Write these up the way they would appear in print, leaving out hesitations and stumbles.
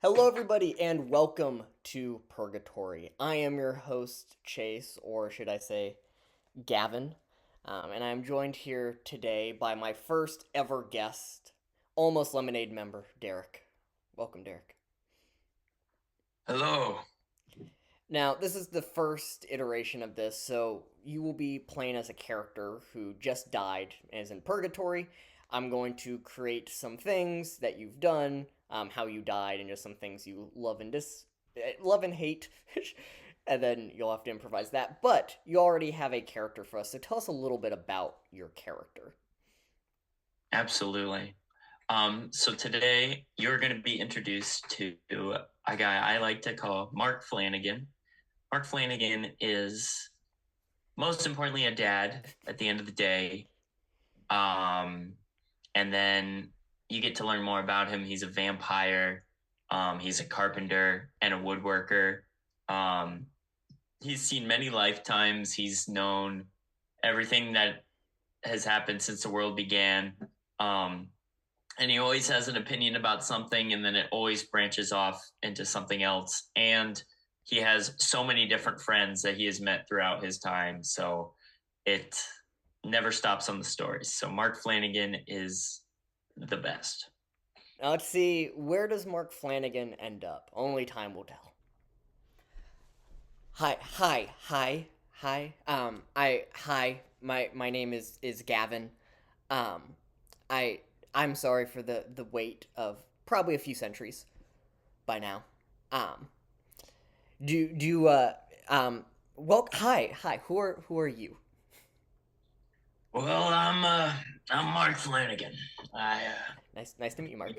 Hello, everybody, and welcome to Purgatory. I am your host, Chase, or should I say, Gavin, and I'm joined here today by my first ever guest, Almost Lemonade member, Derick. Welcome, Derick. Hello. Now, this is the first iteration of this, so you will be playing as a character who just died and is in purgatory. I'm going to create some things that you've done, how you died, and just some things you love and hate, and then you'll have to improvise that. But you already have a character for us, so tell us a little bit about your character. Absolutely. So today you're going to be introduced to a guy I like to call Mark Flannigan. Mark Flannigan is most importantly a dad at the end of the day. And then you get to learn more about him. He's a vampire. He's a carpenter and a woodworker. Um, he's seen many lifetimes. He's known everything that has happened since the world began. Um, and he always has an opinion about something, and then it always branches off into something else. And he has so many different friends that he has met throughout his time. So it never stops on the stories. So Mark Flannigan is the best. Now, let's see, where does Mark Flannigan end up? Only time will tell. Hi. Hi. My name is Gavin. Um, I'm sorry for the wait of probably a few centuries by now. Um, do you well, hi. Who are you? Well, I'm Mark Flannigan. I Nice to meet you, Mark.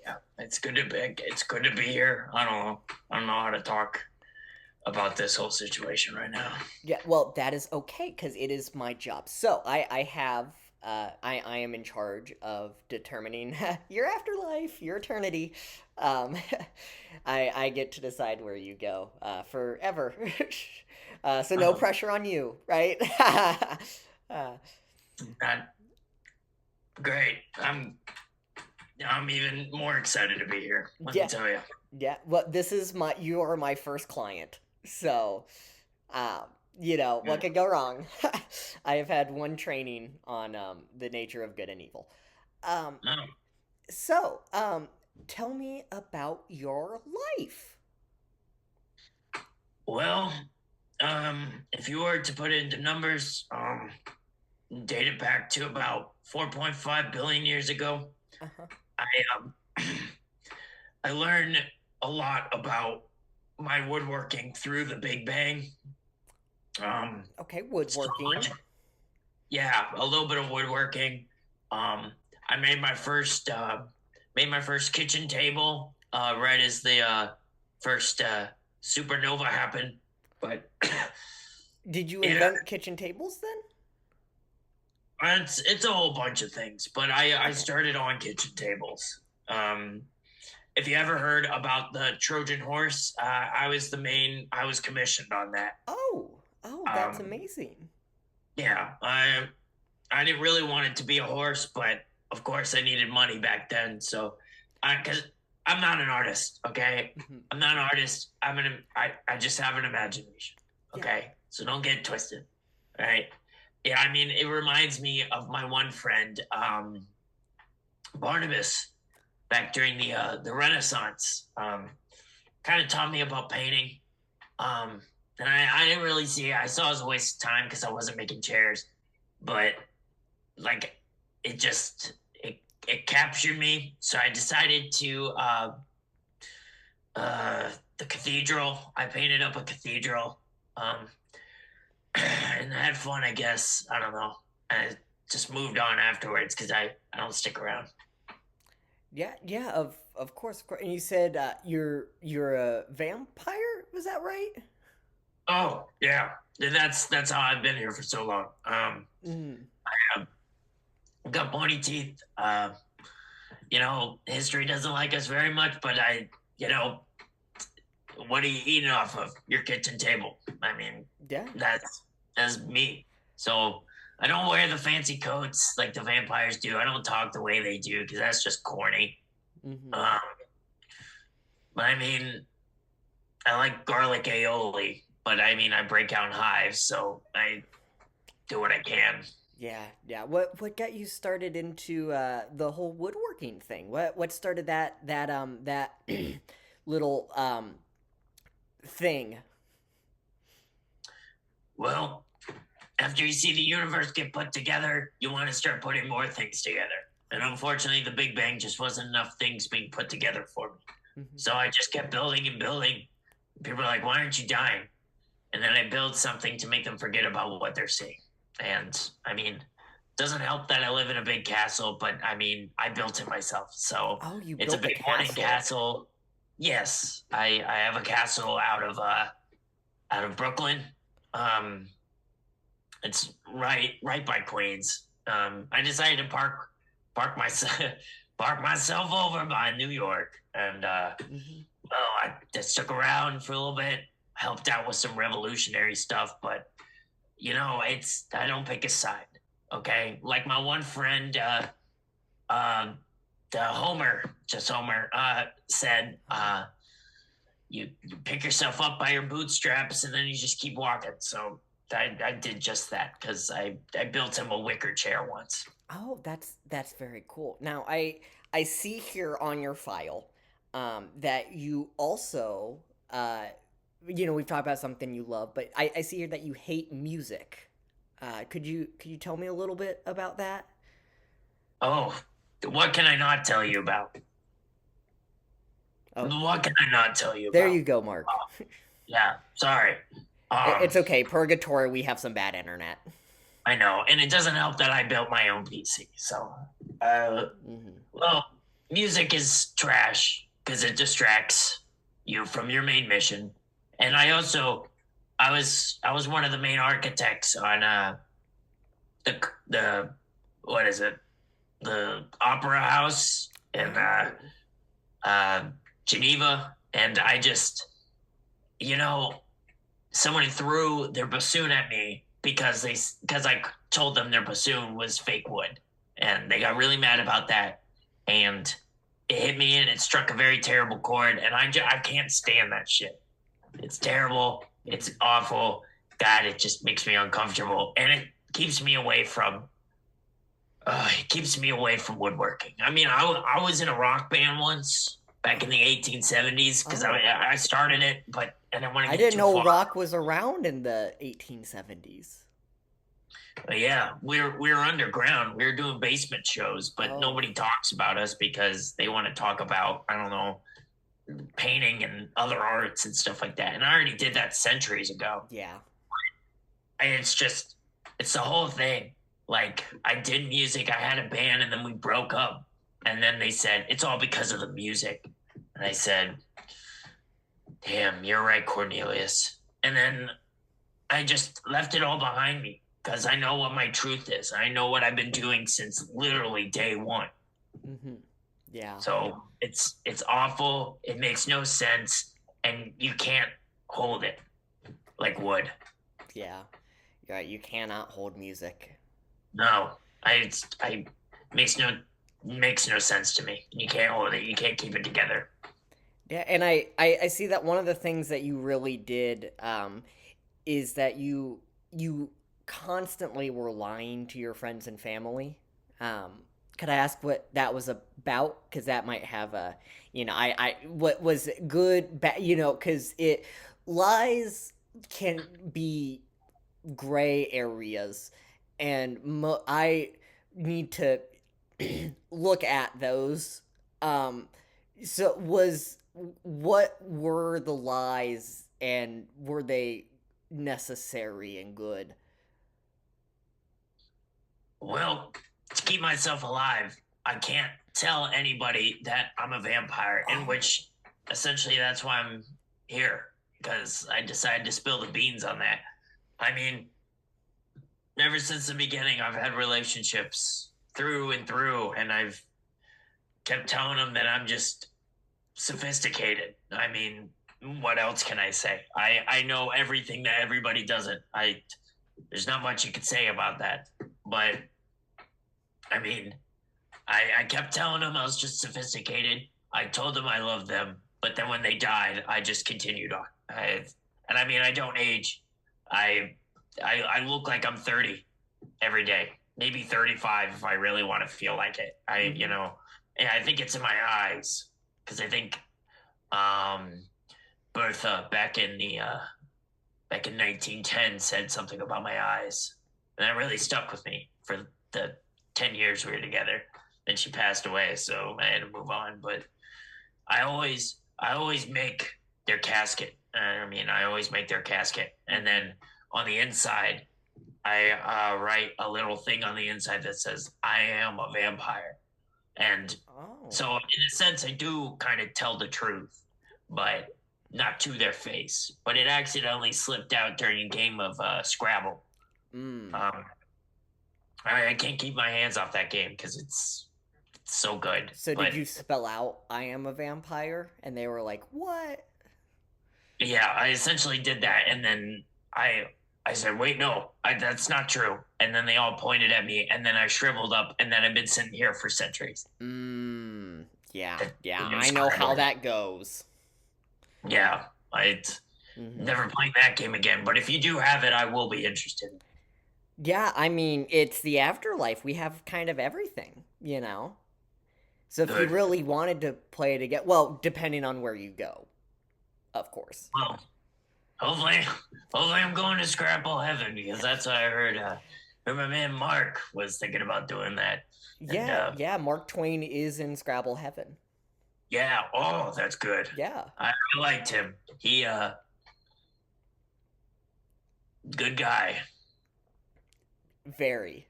yeah, it's good to be here. I don't know how to talk about this whole situation right now. Yeah, well, that is okay because it is my job. So I have I am in charge of determining your afterlife, your eternity. Um, I get to decide where you go forever. So no Um, pressure on you, right? uh, Not great. I'm even more excited to be here. Let me yeah, tell you. yeah. Well, you are my first client, so um, what Good. could go wrong? I have had one training on the nature of good and evil. Um, Oh, So, tell me about your life. well, if you were to put it into numbers, date it back to about 4.5 billion years ago. Uh-huh. I um, I learned a lot about my woodworking through the Big Bang. Um, Okay, so woodworking. much, yeah, a little bit of woodworking. Um, I made my first kitchen table right as the first supernova happened, but Did you it invent kitchen tables then? it's a whole bunch of things. But I Okay. started on kitchen tables. Um, if you ever heard about the Trojan horse, I was commissioned on that. Oh, that's Um, amazing. yeah, I didn't really want it to be a horse, but of course I needed money back then. So, because I'm not an artist, okay? Mhm. I'm not an artist. I just have an imagination, Yeah. okay? So don't get it twisted, all right? Yeah, I mean, it reminds me of my one friend, Barnabas, back during the Renaissance. Kind of taught me about painting. Um, and I didn't really see it. I saw it as a waste of time because I wasn't making chairs, but like it just it captured me. So I decided to the cathedral. I painted up a cathedral, um, and I had fun. I guess I don't know. I just moved on afterwards because I don't stick around. Yeah, of course, of course. And you said you're a vampire, was that right? Oh yeah, that's how I've been here for so long. Mm. I've got pointy teeth. History doesn't like us very much, but you know, what are you eating off of? Your kitchen table. I mean, Yeah. that's me. So I don't wear the fancy coats like the vampires do. I don't talk the way they do because that's just corny. Mhm. Um, But I mean, I like garlic aioli, but I mean, I break out in hives, so I do what I can. Yeah, yeah. What got you started into the whole woodworking thing? What started that little thing? Well, after you see the universe get put together, you want to start putting more things together. And unfortunately, the Big Bang just wasn't enough things being put together for me. Hmm. So I just kept building and building. People are like, why aren't you dying? And then I build something to make them forget about what they're seeing. And I mean, it doesn't help that I live in a big castle, but I mean, I built it myself. So Oh, you it's a built the big wooden castle. castle. Yes, I have a castle out of Brooklyn. Um, it's right by Queens. I decided to park myself park myself over by New York, and Hmm. well, I just stuck around for a little bit, helped out with some revolutionary stuff, but it's I don't pick a side. Okay, like my one friend, uh, the Homer, just Homer, said, you pick yourself up by your bootstraps and then you just keep walking. So I did just that because I built him a wicker chair once. Oh, that's very cool. Now I see here on your file that you also we've talked about something you love, but I see here that you hate music. Could you tell me a little bit about that? Oh, what can I not tell you about? Oh, What can I not tell you there about? you go, Mark. Yeah, sorry. Um, It's okay. Purgatory, we have some bad internet. I know, and it doesn't help that I built my own PC. So, uh, Hmm. well, music is trash because it distracts you from your main mission. And I was one of the main architects on the what is it, the opera house in Oh. uh, Geneva, and I just you know someone threw their bassoon at me because I told them their bassoon was fake wood, and they got really mad about that, and it hit me and it struck a very terrible chord, and I can't stand that shit. It's terrible. It's Hmm. awful. God, it just makes me uncomfortable, and it keeps me away from woodworking. I mean, I was in a rock band once back in the 1870s because Oh, I started it, but I didn't want to I get didn't too know far. rock was around in the 1870s. But yeah, we're underground. We're doing basement shows, but Oh, nobody talks about us because they want to talk about, I don't know, painting and other arts and stuff like that. And I already did that centuries ago. yeah. And it's the whole thing. Like I did music, I had a band, and then we broke up. And then they said it's all because of the music. And I said, "Damn, you're right, Cornelius." And then I just left it all behind me because I know what my truth is. I know what I've been doing since literally day one. Hmm. Yeah. So it's awful. It makes no sense, and you can't hold it like wood. Yeah. You're right. You cannot hold music. No, I makes no sense to me. You can't hold it. You can't keep it together. Yeah, and I see that one of the things that you really did is that you constantly were lying to your friends and family. Could I ask what that was about? Because that might have a, I what was good, because it lies can be gray areas, and I need to look at those. Um, so was what were the lies, and were they necessary and good? Well, to keep myself alive, I can't tell anybody that I'm a vampire, in Oh, which essentially that's why I'm here, because I decided to spill the beans on that. I mean, ever since the beginning, I've had relationships through and through, and I've kept telling them that I'm just sophisticated. I mean, what else can I say? I know everything that everybody doesn't. I There's not much you could say about that, but I mean, I kept telling them I was just sophisticated. I told them I loved them, But then when they died, I just continued on. And I mean, I don't age. I, I look like I'm 30 every day, maybe 35 if I really want to feel like it. Mm-hmm. And I think it's in my eyes because I think um, Bertha back in 1910 said something about my eyes, and that really stuck with me for the 10 years we were together. Then she passed away, so I had to move on. But I always make their casket. I mean, I always make their casket, and then on the inside, I write a little thing on the inside that says, "I am a vampire." And Oh. so, in a sense, I do kind of tell the truth, but not to their face. But it accidentally slipped out during a game of Scrabble. Mm. Um, I can't keep my hands off that game because it's so good. So did But you spell out "I am a vampire" and they were like, "What?" yeah, I essentially did that, and then I said, "Wait, no, that's not true." And then they all pointed at me, and then I shriveled up, and then I've been sitting here for centuries. Mm. Yeah. That Yeah, game I know how Scrabble. that goes. Yeah, I Mm-hmm. never playing that game again. But if you do have it, I will be interested. Yeah, I mean, it's the afterlife. We have kind of everything, So if you Good. really wanted to play it again, well, depending on where you go, of course. Well, hopefully, hopefully I'm going to Scrabble Heaven because that's what I heard. Heard my man Mark was thinking about doing that, and Yeah, yeah, Mark Twain is in Scrabble Heaven. yeah, oh, that's good. Yeah, I liked him. He good guy. very.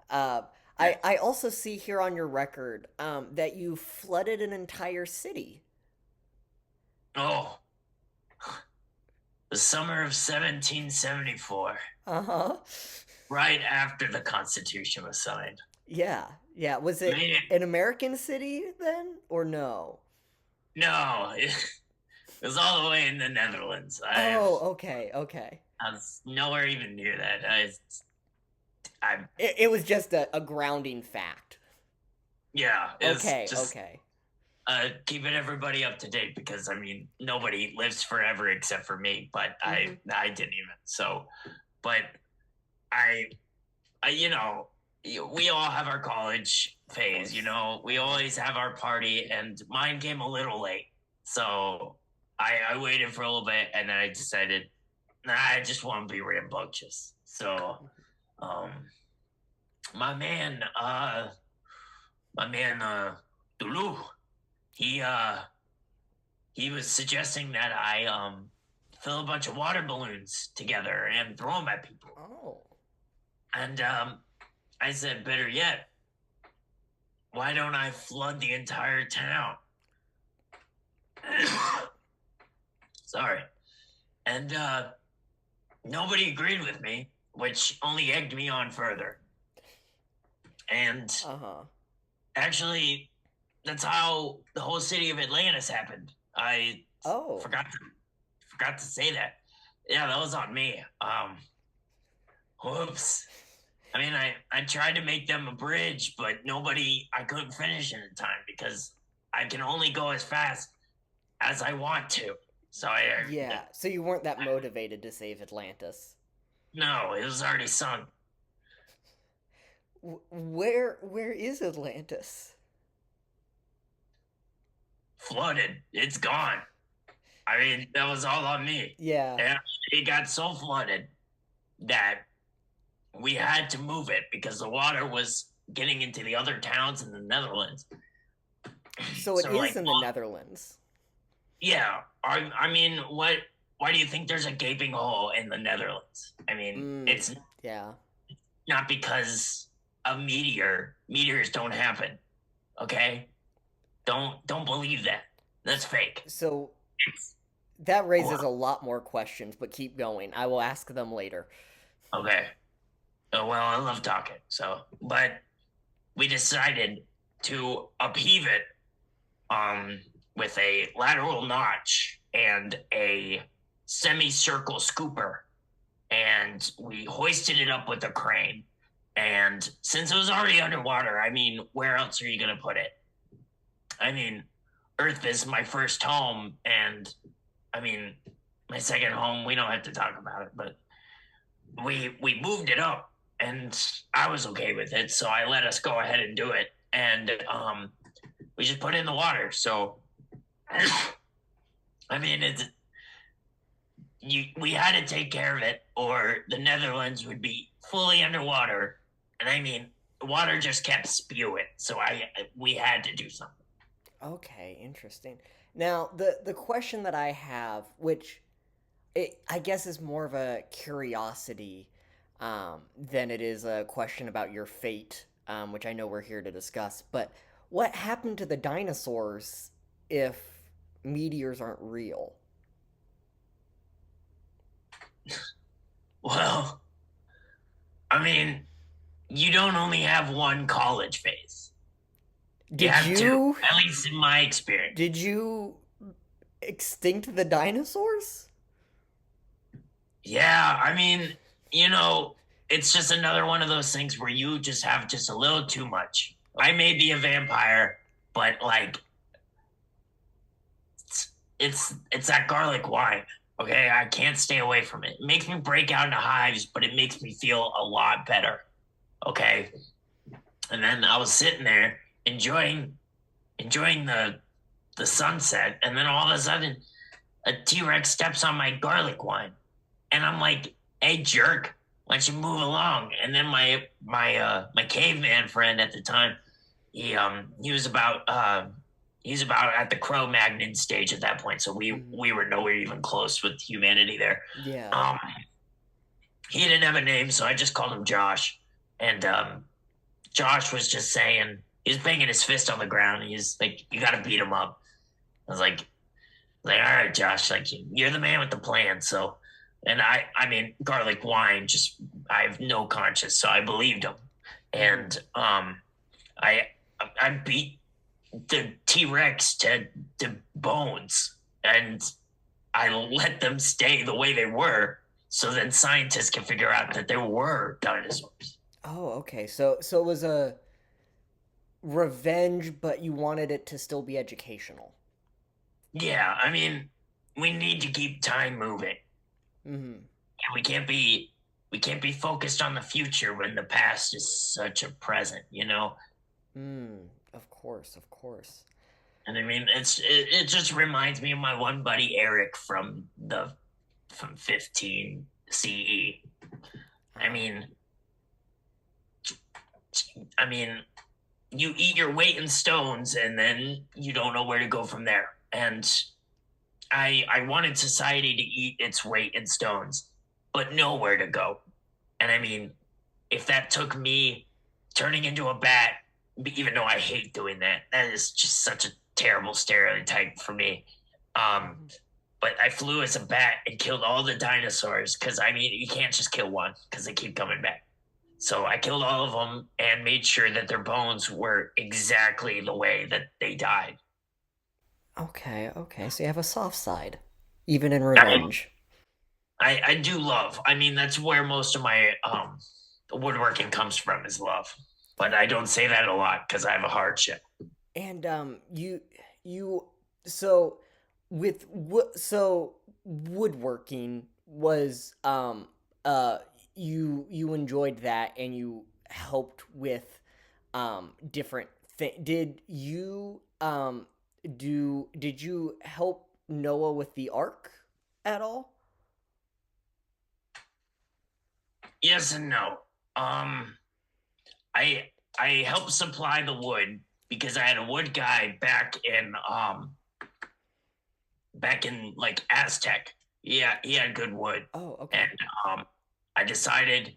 Uh, I also see here on your record that you flooded an entire city. Oh, the summer of 1774, Uh-huh. right after the Constitution was signed. Yeah, yeah. Was it Man, an American city then, or no? no, it was all the way in the Netherlands. Oh, okay, okay. I was nowhere even near that. I, It was just a grounding fact. yeah, it's Okay, just okay. keeping everybody up to date because I mean nobody lives forever except for me, but Mm-hmm. I didn't even. So, but I you know we all have our college Of phase. course. We Uh-huh. always have our party, and mine came a little late, so I waited for a little bit, and then I decided, nah, I just want to be rambunctious. So, um, my man, uh, my man, Dulu, he uh he was suggesting that I fill a bunch of water balloons together and throw them at people. Oh. And I said, better yet, why don't I flood the entire town? Sorry. And nobody agreed with me, which only egged me on further. And Uh-huh. actually, that's how the whole city of Atlantis happened. I Oh. forgot to say that. Yeah, that was on me. Whoops. I mean, I tried to make them a bridge, but I couldn't finish in time because I can only go as fast as I want to. So Yeah. So you weren't that motivated to save Atlantis. no, it was already sunk, Where is Atlantis? flooded. It's gone. I mean, that was all on me. Yeah. And it got so flooded that we had to move it because the water was getting into the other towns in the Netherlands. So it So, is like, in the Netherlands. yeah. I mean, what? Why do you think there's a gaping hole in the Netherlands? I mean, Mm. it's Yeah. not because a meteor. Meteors don't happen. Okay, don't believe that. That's fake. So It's that raises well, a lot more questions, but keep going. I will ask them later. okay. Oh, well, I love talking. So, but we decided to upheave it with a lateral notch and a semicircle scooper, and we hoisted it up with a crane. And since it was already underwater, I mean, where else are you going to put it? I mean, Earth is my first home, and I mean, my second home. We don't have to talk about it, but we moved it up, and I was okay with it, so I let us go ahead and do it, and we just put it in the water. So, I mean, we had to take care of it, or the Netherlands would be fully underwater, and I mean, the water just kept spewing. So we had to do something. Okay, interesting. Now, the question that I have, which I guess is more of a curiosity than it is a question about your fate, which I know we're here to discuss. But what happened to the dinosaurs if meteors aren't real? Well, I mean, you don't only have one college phase. You Did have two, you at least in my experience. did you extinct the dinosaurs? Yeah, I mean, you know, it's just another one of those things where you just have just a little too much. I may be a vampire, but like it's that garlic wine. Okay, I can't stay away from it. It makes me break out into hives, but it makes me feel a lot better. Okay, and then I was sitting there enjoying the sunset, and then all of a sudden a T-Rex steps on my garlic wine, and I'm like, "Hey, jerk, why don't you move along?" And then my caveman friend at the time, he was about he's about at the Cro-Magnon stage at that point, so Mhm. we were nowhere even close with humanity there. Yeah. Um, he didn't have a name, so I just called him Josh, and Josh was just saying he was banging his fist on the ground. He's like, "You got to beat him up." I was like, "All right, Josh, like you're the man with the plan." So, and I mean, garlic wine. Just I have no conscience, so I believed him, Mhm. and I I beat the T Rex to bones, and I let them stay the way they were, so then scientists can figure out that there were dinosaurs. Oh, okay. So it was a revenge, but you wanted it to still be educational. Yeah, I mean, we need to keep time moving. Mhm. And we can't be focused on the future when the past is such a present, you know? Mm, of course, of course. And I mean, it just reminds me of my one buddy Eric from 15 CE. I Ah. mean, I mean, you eat your weight in stones and then you don't know where to go from there. And I wanted society to eat its weight in stones, but know where to go. And I mean, if that took me turning into a bat, even though I hate doing that, that is just such a terrible stereotype for me. Um, Mhm. but I flew as a bat and killed all the dinosaurs because I mean, you can't just kill one because they keep coming back. So I killed all of them and made sure that their bones were exactly the way that they died. Okay, okay. So you have a soft side, even in I, revenge. I do love. I mean, that's where most of my woodworking comes from is love. But I don't say that a lot because I have a hardship. And you so so woodworking was you enjoyed that and you helped with different did you did you help Noah with the ark at all? Yes and no. Um, I I helped supply the wood because I had a wood guy back in like Aztec. Yeah, he had good wood, Oh, okay. and um, I decided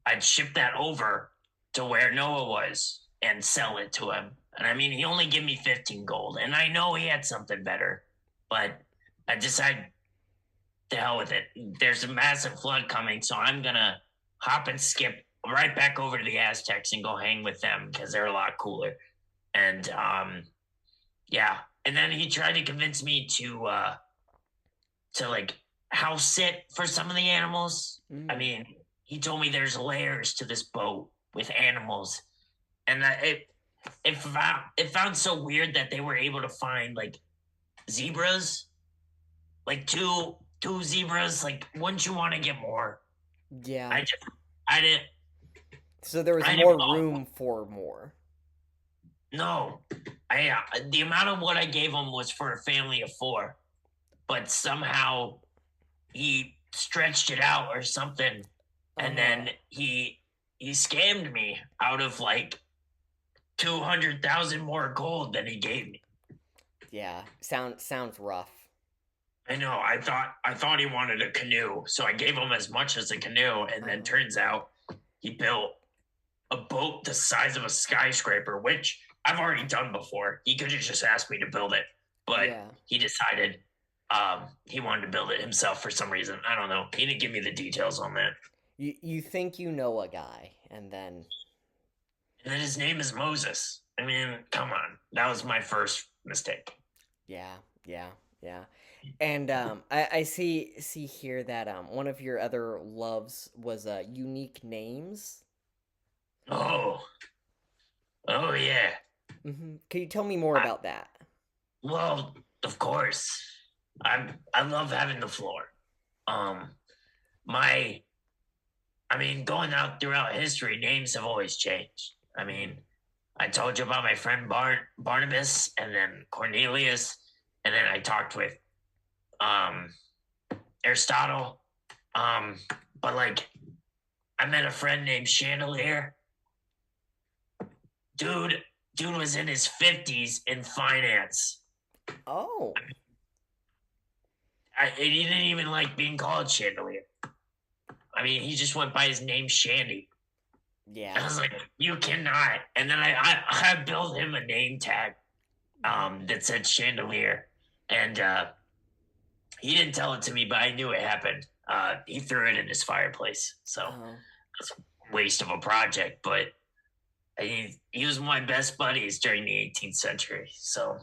I'd ship that over to where Noah was and sell it to him. And I mean, he only gave me 15 gold, and I know he had something better, but I decided to hell with it. There's a massive flood coming, so I'm gonna hop and skip right back over to the Aztecs and go hang with them because they're a lot cooler. And yeah. And then he tried to convince me to like house sit for some of the animals. I Mm. mean, he told me there's layers to this boat with animals, and it found so weird that they were able to find like zebras, like two zebras. Like, wouldn't you want to get more? Yeah. I just I didn't So there was I didn't more room for more. no. The amount of what I gave him was for a family of four, but somehow he stretched it out or something, and Uh-huh. then he scammed me out of like 200,000 more gold than he gave me. Yeah. Sounds rough. I know. I thought he wanted a canoe, so I gave him as much as a canoe, and then Uh-huh. turns out he built a boat the size of a skyscraper, which I've already done before. He could have just asked me to build it, but Yeah. he decided he wanted to build it himself for some reason. I don't know. He didn't give me the details on that. You think you know a guy, and then And then his name is Moses. I mean, come on. That was my first mistake. yeah, yeah, yeah. And I see here that one of your other loves was unique names. Oh, oh yeah. Can you tell me more I, about that? well, of course. I love having the floor. Um, my I mean, going out throughout history, names have always changed. I Mhm. mean, I told you about my friend Barnabas, and then Cornelius, and then I talked with um, Aristotle. Um, but like, I met a friend named Chandelier. Dude, dude was in his 50s in finance. Oh, He didn't even like being called Chandelier. I mean, he just went by his name Shandy. I yeah. was like, you cannot. And then I built him a name tag Mhm. that said chandelier, and he didn't tell it to me, but I knew it happened. He threw it in his fireplace, so Oh, it's a waste of a project. But he was my best buddies during the 18th century. So,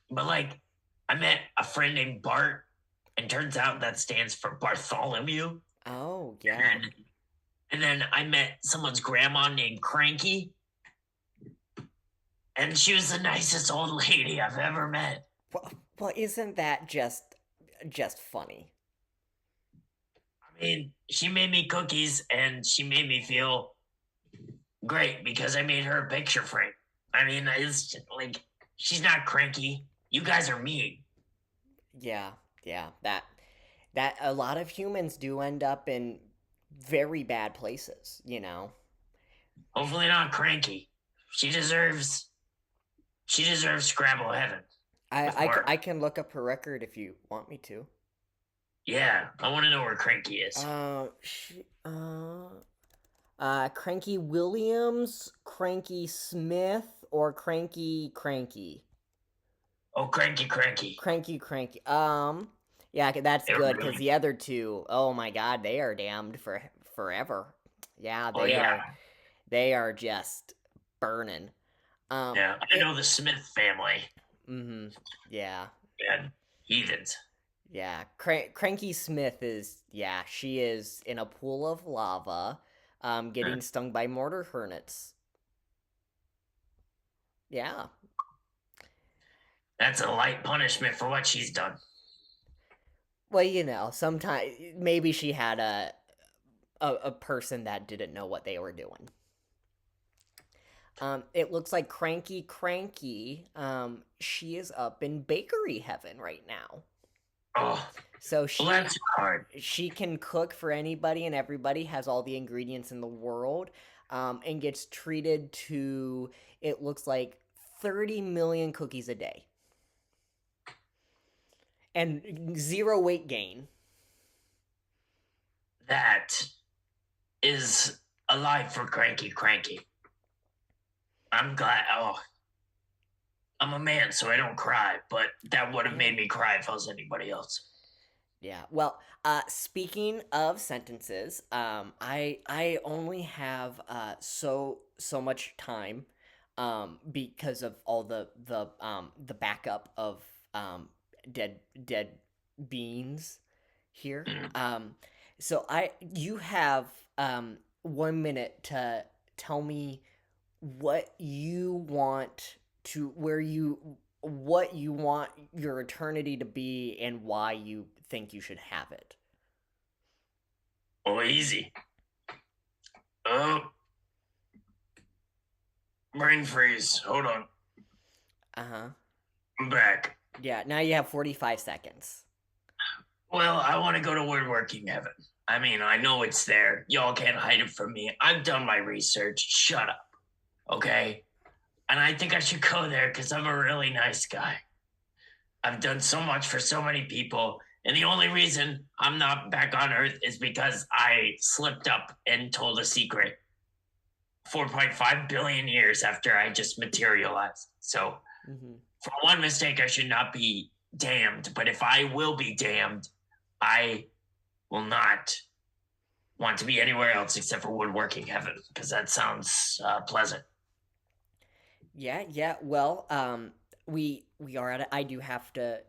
but like, I met a friend named Bart, and turns out that stands for Bartholomew. oh, yeah. And then I met someone's grandma named Cranky, and she was the nicest old lady I've ever met. Well, isn't that just funny? I mean, she made me cookies and she made me feel great because I made her a picture frame. I mean, it's just, like, she's not cranky. You guys are mean. Yeah, yeah. That a lot of humans do end up in very bad places, you know. Hopefully not cranky. She deserves she deserves Scrabble heaven with Mark. I can look up her record if you want me to. Yeah, I want to know where Cranky is. She, Cranky Williams, Cranky Smith, or Cranky Cranky? Oh, Cranky, Cranky. Cranky Cranky. Yeah, that's They're good because really. the other two, oh my God, they are damned for forever. Yeah, Oh yeah, they are just burning. yeah. I know the Smith family. Mm-hmm. Yeah, Yeah, heathens. yeah. Cranky Smith is, yeah, she is in a pool of lava, Uh, getting stung by mortar hornets. Yeah. That's a light punishment for what she's done. Well, you know, sometimes maybe she had a person that didn't know what they were doing. It looks like Cranky Cranky, she is up in bakery heaven right now. Oh, So well, that's hard. she can cook for anybody and everybody, has all the ingredients in the world, and gets treated to, it looks like, 30 million cookies a day and zero weight gain. That is a life for Cranky Cranky. I'm glad. Oh, I'm a man, so I don't cry, but that would have Yeah. made me cry if I was anybody else. Yeah. Well, speaking of sentences, I only have so much time, because of all the backup of dead beings here. Mm. So I you have 1 minute to tell me what you want to where you what you want your eternity to be and why you think you should have it. Oh, easy. Oh, brain freeze. Hold on. Uh-huh. I'm back. Yeah, now you have 45 seconds. Well, I want to go to woodworking heaven. I mean, I know it's there. Y'all can't hide it from me. I've done my research. Shut up. Okay? And I think I should go there because I'm a really nice guy. I've done so much for so many people. And the only reason I'm not back on Earth is because I slipped up and told a secret 4.5 billion years after I just materialized. So, for one mistake, I should not be damned. But if I will be damned, I will not want to be anywhere else except for woodworking heaven because that sounds pleasant. Yeah. Well, we are at it. I do have to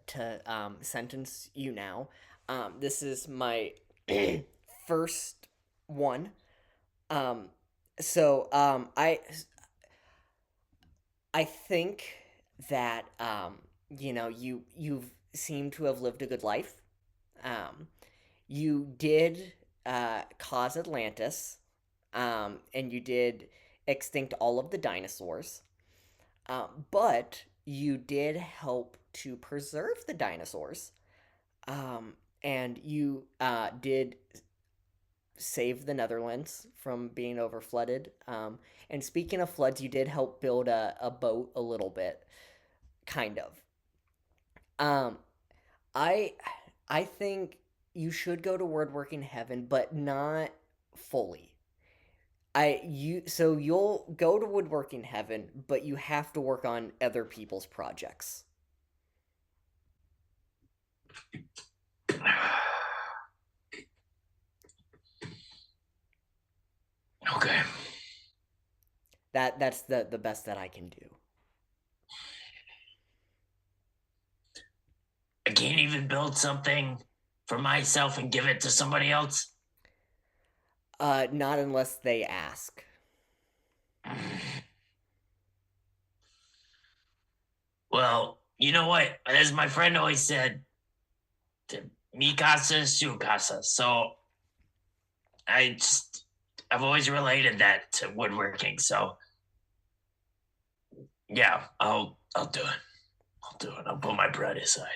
sentence you now. This is my first one. Um, I think that you've seemed to have lived a good life. You did cause Atlantis, and you did extinct all of the dinosaurs. But you did help to preserve the dinosaurs. And you did save the Netherlands from being overflooded. And speaking of floods, you did help build a boat a little bit, kind of. Um, I I think you should go to woodworking heaven, but not fully. You'll go to woodworking heaven, but you have to work on other people's projects. Okay. That's the best that I can do. I can't even build something for myself and give it to somebody else. Not unless they ask. Well, you know what? As my friend always said, mi casa, su casa. So I've always related that to woodworking. So yeah, I'll do it. I'll do it. I'll put my bread aside.